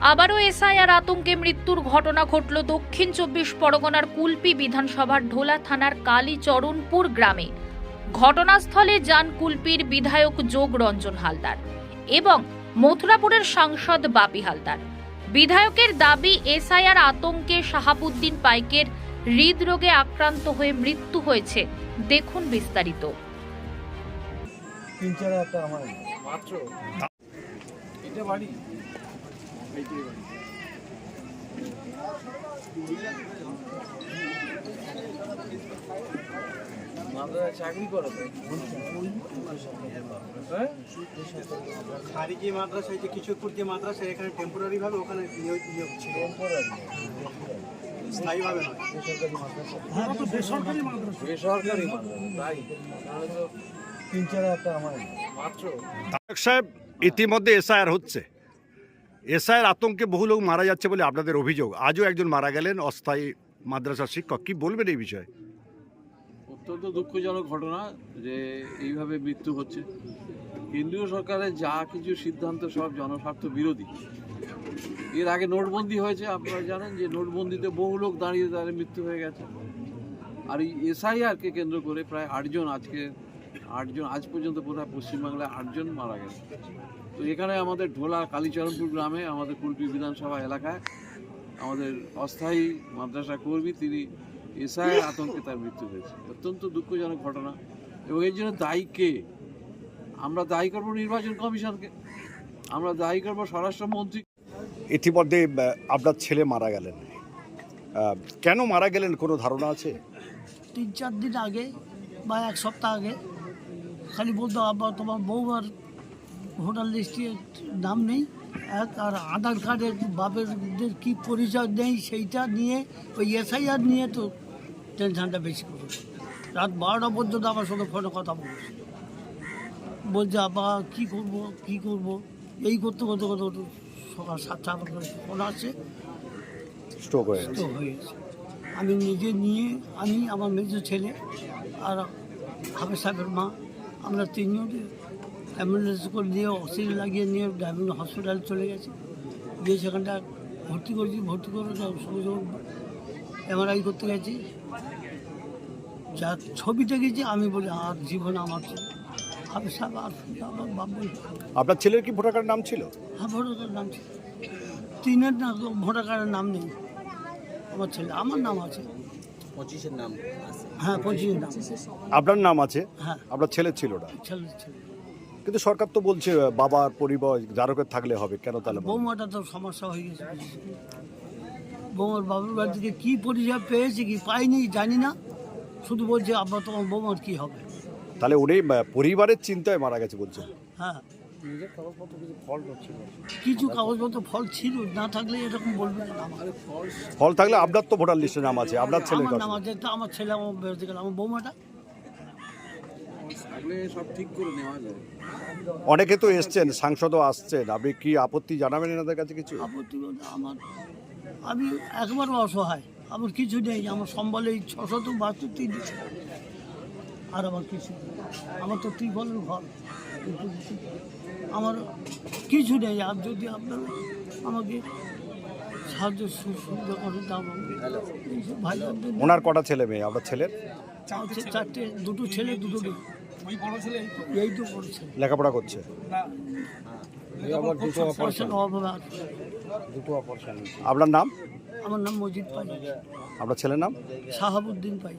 আবারও এসআইআর আতঙ্কে মৃত্যুর ঘটনা ঘটল দক্ষিণ ২৪ পরগনার কুলপি বিধানসভার ঢোলা থানার কালীচরণপুর গ্রামে। ঘটনাস্থলে যান কুলপির বিধায়ক যোগ রঞ্জন হালদার এবং মথুরাপুরের সাংসদ বাপি হালদার। বিধায়কের দাবি, এসআইআর আতঙ্কে শাহাবুদ্দিন পাইকের হৃদরোগে আক্রান্ত হয়ে মৃত্যু হয়েছে। দেখুন বিস্তারিত। চাকরি করো খারিজি মাদ্রাসায় যে কিশোরপুর যে মাদ্রাসা, এখানে টেম্পোরারি ভাবে ওখানে নিয়োগ ছিল, স্থায়ী ভাবে নয়। বেসরকারি সাহেব, ইতিমধ্যে এসআইআর হচ্ছে, এসআইআর আতঙ্কে বহু লোক মারা যাচ্ছে বলে আপনাদের অভিযোগ। আজও একজন মারা গেলেন, অস্থায়ী মাদ্রাসার শিক্ষক। কি বলবেন এই বিষয়ে? অত্যন্ত দুঃখজনক ঘটনা যে এইভাবে মৃত্যু হচ্ছে। কেন্দ্রীয় সরকারের যা কিছু সিদ্ধান্ত সব জনস্বার্থ বিরোধী। এর আগে নোটবন্দি হয়েছে, আপনারা জানেন যে নোটবন্দিতে বহু লোক দাঁড়িয়ে তাদের মৃত্যু হয়ে গেছে। আর এই এসআইআরকে কেন্দ্র করে প্রায় আটজন আজ পর্যন্ত বোধহয় পশ্চিমবাংলায় 8 জন মারা গেছে। তো এখানে আমাদের ঢোলা কালীচরণপুর গ্রামে আমাদের কুলপি বিধানসভা এলাকায় আমাদের অস্থায়ী মাদ্রাসা কর্মী, তিনি এসআইআর আতঙ্কে তার মৃত্যু হয়েছে। অত্যন্ত দুঃখজনক ঘটনা। এবং এর জন্য দায়ী কে? আমরা দায়ী করবো নির্বাচন কমিশনকে, আমরা দায়ী করবো স্বরাষ্ট্রমন্ত্রী। ইতিমধ্যে আপনার ছেলে মারা গেলেন, কেন মারা গেলেন কোনো ধারণা আছে? 3-4 দিন আগে বা 1 সপ্তাহ আগে খালি বলতো, আব্বা তোমার বউমার ভোটার লিস্টে নাম নেই, আর আধার কার্ডের বাপের কি পরিচয় নেই, সেইটা নিয়ে ওই এসআইআর নিয়ে তো টেনশনটা বেশি করে। রাত 12টা পর্যন্ত আমার সঙ্গে ফোনে কথা বলছে, বলছে আব্বা কী করবো এই করতে সকাল 7টা ফোন আসছে, স্ট্রোক হয়ে গেছে। আমি নিজে নিয়ে, আমি আমার মেজো ছেলে আর হাফেজ সাহেবের মা, আমরা 3 জন অ্যাম্বুলেন্স করে নিয়ে অক্সিজেন লাগিয়ে নিয়ে ডায়মন্ড হসপিটাল চলে গেছি। গিয়ে সেখানটা ভর্তি করে সঙ্গে এমআরআই করতে গেছি। যা ছবি দেখেছি আমি বলি আর জীবনে আমার হাফেজ সাহেব আর আমার বাপ বলি। আপনার ছেলের কি ভোটার কার্ডের নাম ছিল? হ্যাঁ, ভোটার কার্ডের নাম ছিল। 3-এর না, ভোটার কার্ডের নাম নেই আমার ছেলে, আমার নাম আছে 25-এর নাম। হ্যাঁ, 25-এর নাম আপনার নাম আছে? হ্যাঁ, আপনার ছেলের ছিল না, ছেলে। কিন্তু সরকার তো বলছে বাবার পরিবার জারকের থাকলে হবে, কেন তাহলে? বৌমাটা তো সমস্যা হয়ে গেছে। বৌমার বাবুর বাড়ি থেকে কী পরিচয় পেয়েছে কি পাইনি জানি না, শুধু বলছে আব্বা তোমার বৌমার কী হবে। তাহলে উনি পরিবারের চিন্তায় মারা গেছে বলছে? হ্যাঁ, কিছু কাগজপত্র ফল ছিল, না থাকলে এরকম বলবে না। ফল থাকলে আপনার তো ভোটার লিস্টে নাম আছে, আপনার ছেলের আমার কাছে? নাম আছে, তা আমার ছেলে আমার বেরোতে গেল, আমার বৌমাটা সব ঠিক করে নেওয়া যায়। অনেকে তো এসছেন, সাংসদও আসছেন, আপনি কি আপত্তি জানাবেন এনাদের কাছে কিছু? আপত্তি বলতে আমি একবারও অসহায়, আমার কিছু নেই। আমার সম্বলে 672 দিচ্ছে, আর আমার কিছু নেই। আমার তো ত্রিফলের ঘর, আমার কিছু নেই। আর যদি আপনারা আমাকে সাহায্য সুবিধা করেন তা ভাই। ওনার কটা ছেলে মেয়ে আপনার ছেলের? 4টে, 2টো ছেলে 2টো মেয়ে। এই তো বড় ছেলে লেখাপড়া করছে? আপনার নাম? আমার নাম মজিদ পাই। আপনার ছেলের নাম? শাহাবুদ্দিন পাই।